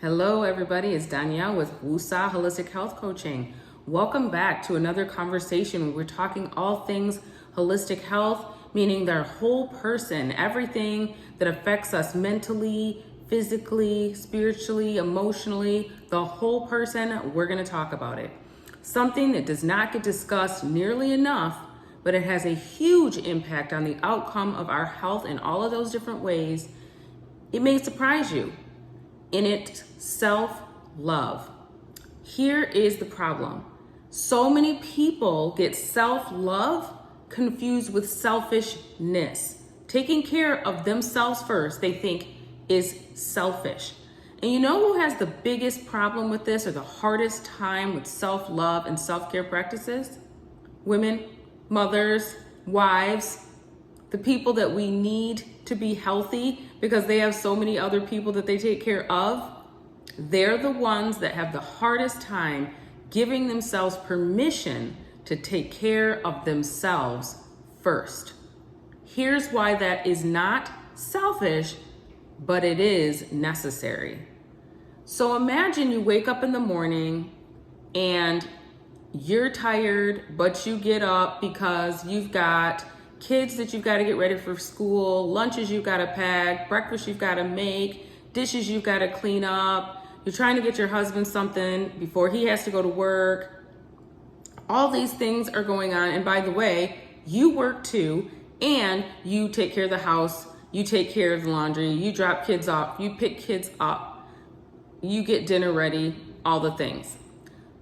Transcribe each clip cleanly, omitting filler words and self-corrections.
Hello, everybody. It's Danielle with Wusa Holistic Health Coaching. Welcome back to another conversation where we're talking all things holistic health, meaning their whole person, everything that affects us mentally, physically, spiritually, emotionally, the whole person. We're going to talk about it. Something that does not get discussed nearly enough, but it has a huge impact on the outcome of our health in all of those different ways. It may surprise you. In it, self-love. Here is the problem. So many people get self-love confused with selfishness. Taking care of themselves first, they think, is selfish. And you know who has the biggest problem with this, or the hardest time with self-love and self-care practices? Women, mothers, wives, the people that we need to be healthy because they have so many other people that they take care of. They're the ones that have the hardest time giving themselves permission to take care of themselves first. Here's why that is not selfish, but it is necessary. So imagine you wake up in the morning and you're tired, but you get up because you've got kids that you've got to get ready for school, lunches you've got to pack, breakfast you've got to make, dishes you've got to clean up. You're trying to get your husband something before he has to go to work. All these things are going on. And by the way, you work too, and you take care of the house, you take care of the laundry, you drop kids off, you pick kids up, you get dinner ready, all the things.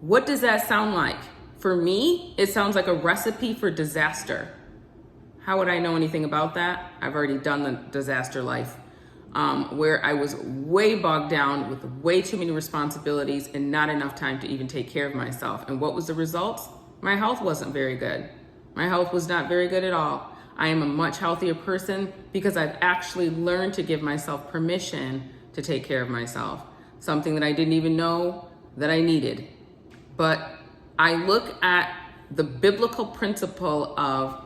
What does that sound like? For me, it sounds like a recipe for disaster. How would I know anything about that? I've already done the disaster life, where I was way bogged down with way too many responsibilities and not enough time to even take care of myself. And what was the result? My health wasn't very good. My health was not very good at all. I am a much healthier person because I've actually learned to give myself permission to take care of myself, something that I didn't even know that I needed. But I look at the biblical principle of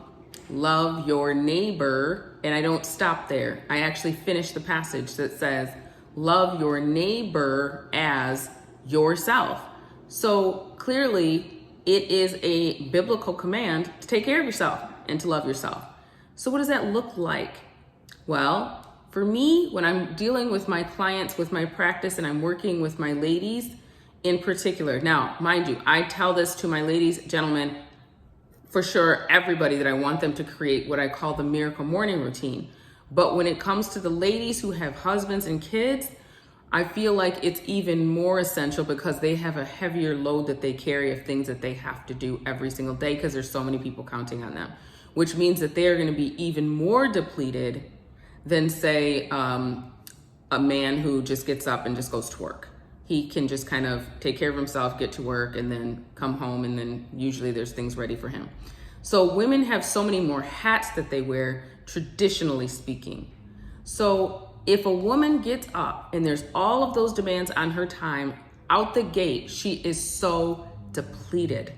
love your neighbor, and I don't stop there. I actually finish the passage that says, love your neighbor as yourself. So clearly, it is a biblical command to take care of yourself and to love yourself. So what does that look like? Well, for me, when I'm dealing with my clients, with my practice, and I'm working with my ladies in particular. Now, mind you, I tell this to my ladies, gentlemen, for sure, everybody, that I want them to create what I call the miracle morning routine. But when it comes to the ladies who have husbands and kids, I feel like it's even more essential because they have a heavier load that they carry of things that they have to do every single day because there's so many people counting on them, which means that they're going to be even more depleted than, say, a man who just gets up and just goes to work. He can just kind of take care of himself, get to work, and then come home, and then usually there's things ready for him. So women have so many more hats that they wear, traditionally speaking. So if a woman gets up and there's all of those demands on her time, out the gate, she is so depleted.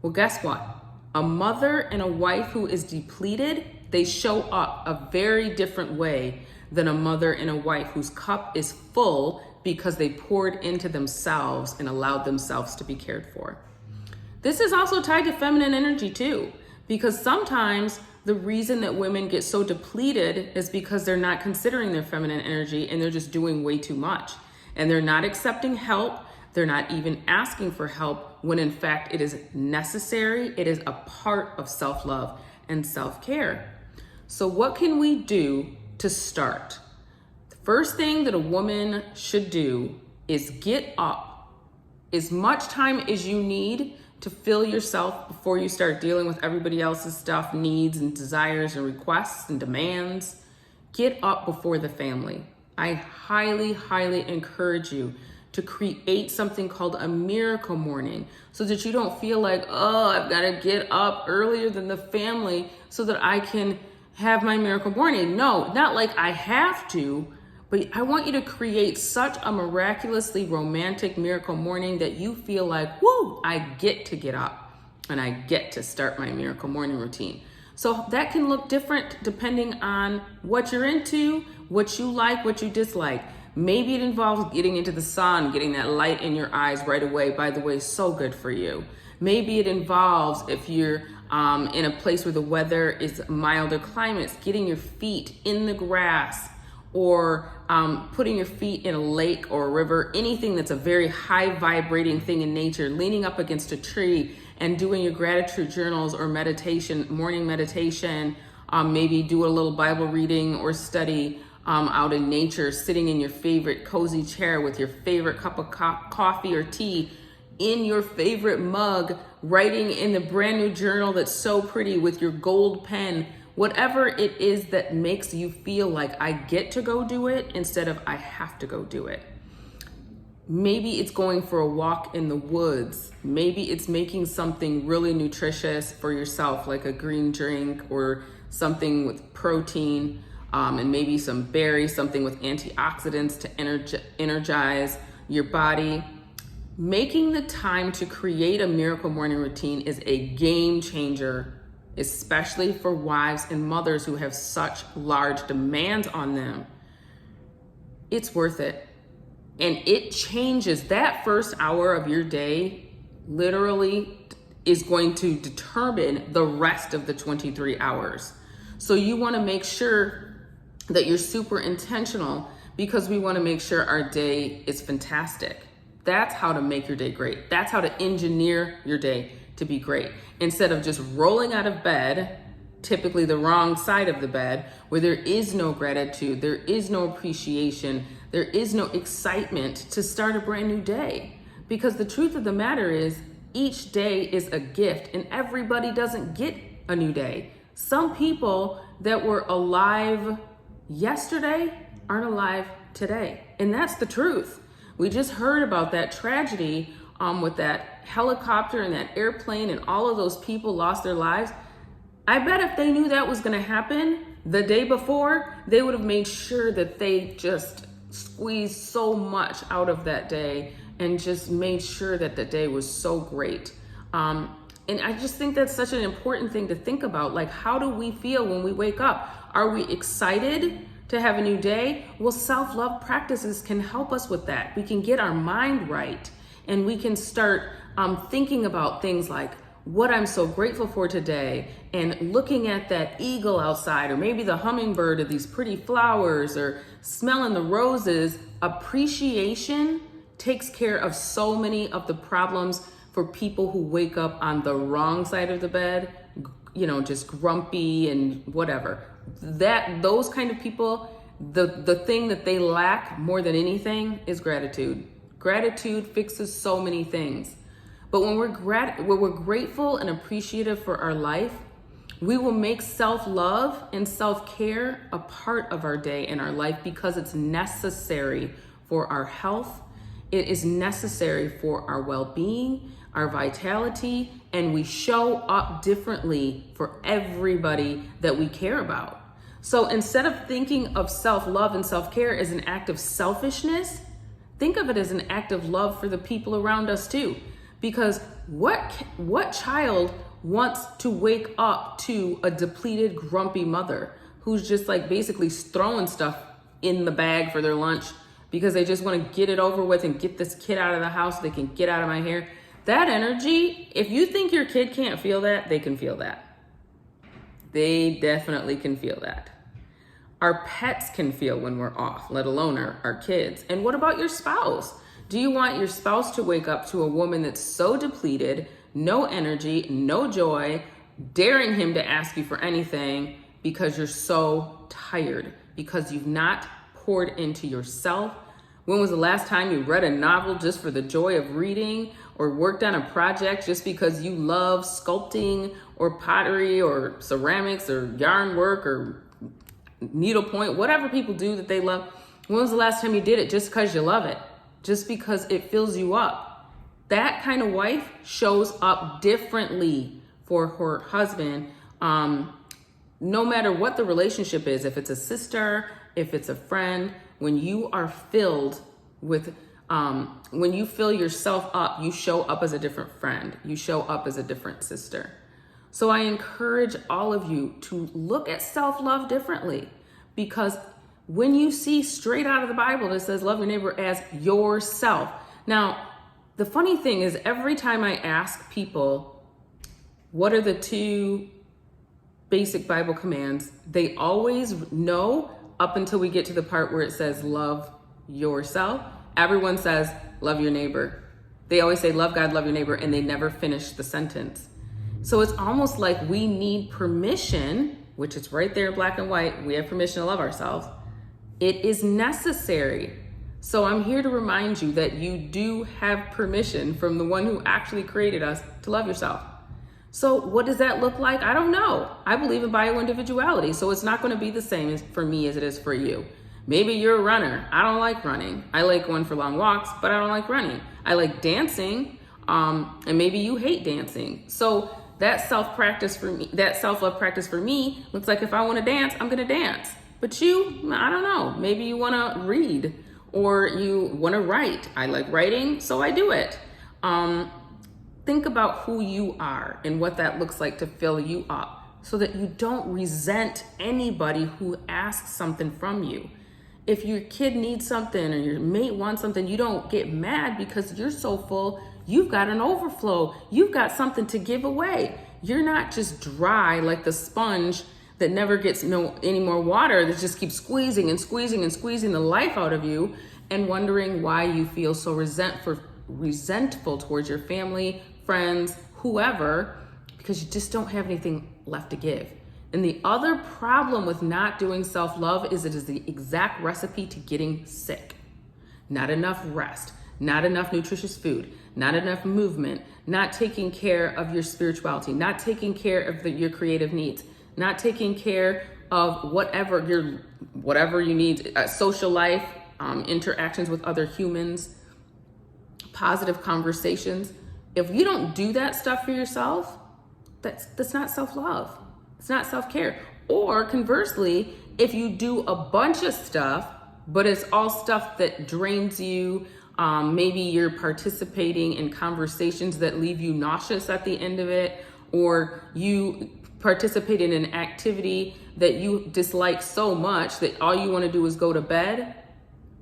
Well, guess what? A mother and a wife who is depleted, they show up a very different way than a mother and a wife whose cup is full because they poured into themselves and allowed themselves to be cared for. This is also tied to feminine energy too, because sometimes the reason that women get so depleted is because they're not considering their feminine energy and they're just doing way too much. And they're not accepting help. They're not even asking for help when in fact it is necessary. It is a part of self-love and self-care. So what can we do to start? First thing that a woman should do is get up as much time as you need to fill yourself before you start dealing with everybody else's stuff, needs and desires and requests and demands. Get up before the family. I highly, highly encourage you to create something called a miracle morning so that you don't feel like, oh, I've got to get up earlier than the family so that I can have my miracle morning. No, not like I have to. But I want you to create such a miraculously romantic miracle morning that you feel like, whoa, I get to get up and I get to start my miracle morning routine. So that can look different depending on what you're into, what you like, what you dislike. Maybe it involves getting into the sun, getting that light in your eyes right away. By the way, so good for you. Maybe it involves, if you're in a place where the weather is milder climates, getting your feet in the grass, or putting your feet in a lake or a river, anything that's a very high vibrating thing in nature, leaning up against a tree and doing your gratitude journals or meditation, morning meditation, maybe do a little Bible reading or study out in nature, sitting in your favorite cozy chair with your favorite cup of coffee or tea, in your favorite mug, writing in the brand new journal that's so pretty with your gold pen. Whatever it is that makes you feel like I get to go do it instead of I have to go do it. Maybe it's going for a walk in the woods. Maybe it's making something really nutritious for yourself, like a green drink or something with protein, and maybe some berries, something with antioxidants to energize your body. Making the time to create a miracle morning routine is a game changer, especially for wives and mothers who have such large demands on them. It's worth it. And it changes. That first hour of your day literally is going to determine the rest of the 23 hours. So you want to make sure that you're super intentional, because we want to make sure our day is fantastic. That's how to make your day great. That's how to engineer your day to be great. Instead of just rolling out of bed, typically the wrong side of the bed, where there is no gratitude, there is no appreciation, there is no excitement to start a brand new day. Because the truth of the matter is, each day is a gift, and everybody doesn't get a new day. Some people that were alive yesterday aren't alive today. And that's the truth. We just heard about that tragedy with that helicopter and that airplane, and all of those people lost their lives. I bet if they knew that was going to happen the day before, they would have made sure that they just squeezed so much out of that day and just made sure that the day was so great. And I just think that's such an important thing to think about. Like, how do we feel when we wake up? Are we excited to have a new day? Well, self-love practices can help us with that. We can get our mind right, and we can start thinking about things like what I'm so grateful for today, and looking at that eagle outside, or maybe the hummingbird, or these pretty flowers, or smelling the roses. Appreciation takes care of so many of the problems for people who wake up on the wrong side of the bed, just grumpy and whatever. Those kind of people, the thing that they lack more than anything is gratitude. Gratitude fixes so many things. But when we're grateful and appreciative for our life, we will make self-love and self-care a part of our day and our life, because it's necessary for our health. It is necessary for our well-being, our vitality, and we show up differently for everybody that we care about. So instead of thinking of self-love and self-care as an act of selfishness, think of it as an act of love for the people around us too. Because what child wants to wake up to a depleted, grumpy mother who's just like basically throwing stuff in the bag for their lunch because they just want to get it over with and get this kid out of the house so they can get out of my hair? That energy, if you think your kid can't feel that, they can feel that. They definitely can feel that. Our pets can feel when we're off, let alone our kids. And what about your spouse? Do you want your spouse to wake up to a woman that's so depleted, no energy, no joy, daring him to ask you for anything because you're so tired, because you've not poured into yourself? When was the last time you read a novel just for the joy of reading, or worked on a project just because you love sculpting or pottery or ceramics or yarn work or needlepoint, whatever people do that they love? When was the last time you did it just because you love it? Just because it fills you up? That kind of wife shows up differently for her husband, no matter what the relationship is. If it's a sister, if it's a friend, when you are filled with, when you fill yourself up, you show up as a different friend. You show up as a different sister. So I encourage all of you to look at self-love differently, because when you see straight out of the Bible that says love your neighbor as yourself. Now, the funny thing is every time I ask people, what are the two basic Bible commands? They always know up until we get to the part where it says love yourself. Everyone says love your neighbor. They always say love God, love your neighbor, and they never finish the sentence. So it's almost like we need permission, which is right there, black and white. We have permission to love ourselves. It is necessary. So I'm here to remind you that you do have permission from the one who actually created us to love yourself. So what does that look like? I don't know. I believe in bioindividuality, so it's not going to be the same for me as it is for you. Maybe you're a runner. I don't like running. I like going for long walks, but I don't like running. I like dancing, and maybe you hate dancing. So that self-love practice for me looks like if I want to dance, I'm going to dance. But you, I don't know. Maybe you want to read or you want to write. I like writing, so I do it. Think about who you are and what that looks like to fill you up so that you don't resent anybody who asks something from you. If your kid needs something or your mate wants something, you don't get mad because you're so full. You've got an overflow. You've got something to give away. You're not just dry like the sponge that never gets any more water, that just keeps squeezing and squeezing and squeezing the life out of you and wondering why you feel so resentful towards your family, friends, whoever, because you just don't have anything left to give. And the other problem with not doing self-love is it is the exact recipe to getting sick. Not enough rest, not enough nutritious food, not enough movement, not taking care of your spirituality, not taking care of your creative needs, not taking care of whatever you need, social life, interactions with other humans, positive conversations. If you don't do that stuff for yourself, that's not self-love. It's not self-care. Or conversely, if you do a bunch of stuff, but it's all stuff that drains you, maybe you're participating in conversations that leave you nauseous at the end of it, or you participate in an activity that you dislike so much that all you want to do is go to bed.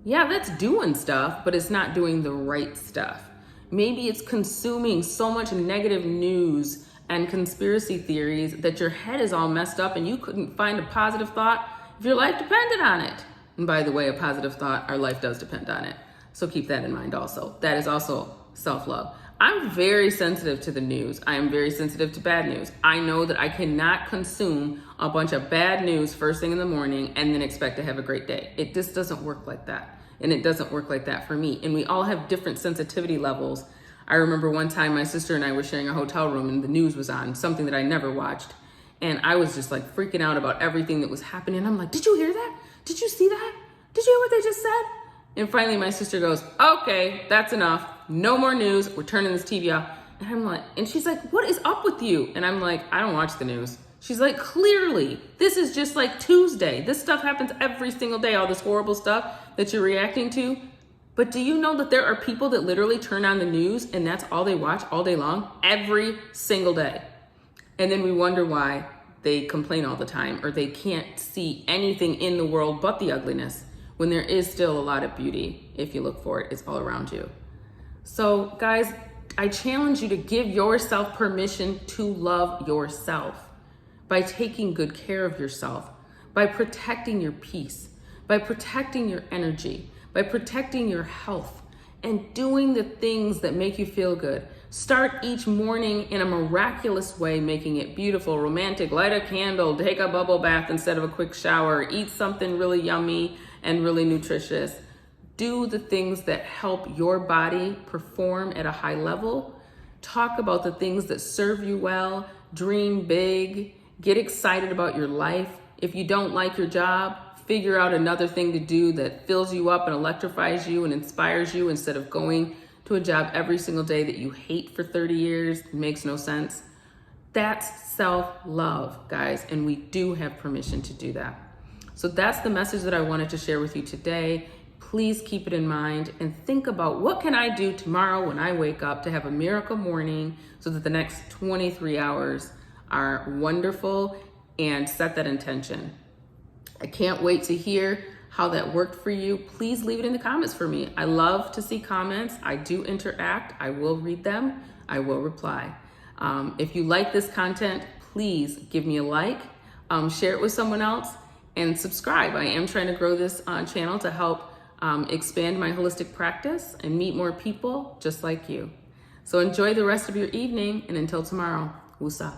Yeah, that's doing stuff, but it's not doing the right stuff. Maybe it's consuming so much negative news and conspiracy theories that your head is all messed up and you couldn't find a positive thought if your life depended on it. And by the way, a positive thought, our life does depend on it. So keep that in mind also. That is also self-love. I'm very sensitive to the news. I am very sensitive to bad news. I know that I cannot consume a bunch of bad news first thing in the morning and then expect to have a great day. It just doesn't work like that. And it doesn't work like that for me. And we all have different sensitivity levels. I remember one time my sister and I were sharing a hotel room and the news was on, something that I never watched. And I was just like freaking out about everything that was happening. I'm like, did you hear that? Did you see that? Did you hear what they just said? And finally my sister goes, okay, that's enough. No more news. We're turning this TV off. And I'm like, and she's like, what is up with you? And I'm like, I don't watch the news. She's like, clearly, this is just like Tuesday. This stuff happens every single day, all this horrible stuff that you're reacting to. But do you know that there are people that literally turn on the news and that's all they watch all day long, every single day? And then we wonder why they complain all the time or they can't see anything in the world but the ugliness, when there is still a lot of beauty. If you look for it, it's all around you. So guys, I challenge you to give yourself permission to love yourself by taking good care of yourself, by protecting your peace, by protecting your energy, by protecting your health, and doing the things that make you feel good. Start each morning in a miraculous way, making it beautiful, romantic, light a candle, take a bubble bath instead of a quick shower, eat something really yummy and really nutritious. Do the things that help your body perform at a high level. Talk about the things that serve you well, dream big, get excited about your life. If you don't like your job, figure out another thing to do that fills you up and electrifies you and inspires you instead of going to a job every single day that you hate for 30 years. It makes no sense. That's self-love, guys, and we do have permission to do that. So that's the message that I wanted to share with you today. Please keep it in mind and think about, what can I do tomorrow when I wake up to have a miracle morning so that the next 23 hours are wonderful, and set that intention. I can't wait to hear how that worked for you, please leave it in the comments for me. I love to see comments. I do interact. I will read them. I will reply. If you like this content, please give me a like, share it with someone else, and subscribe. I am trying to grow this channel to help expand my holistic practice and meet more people just like you. So enjoy the rest of your evening, and until tomorrow, woosah.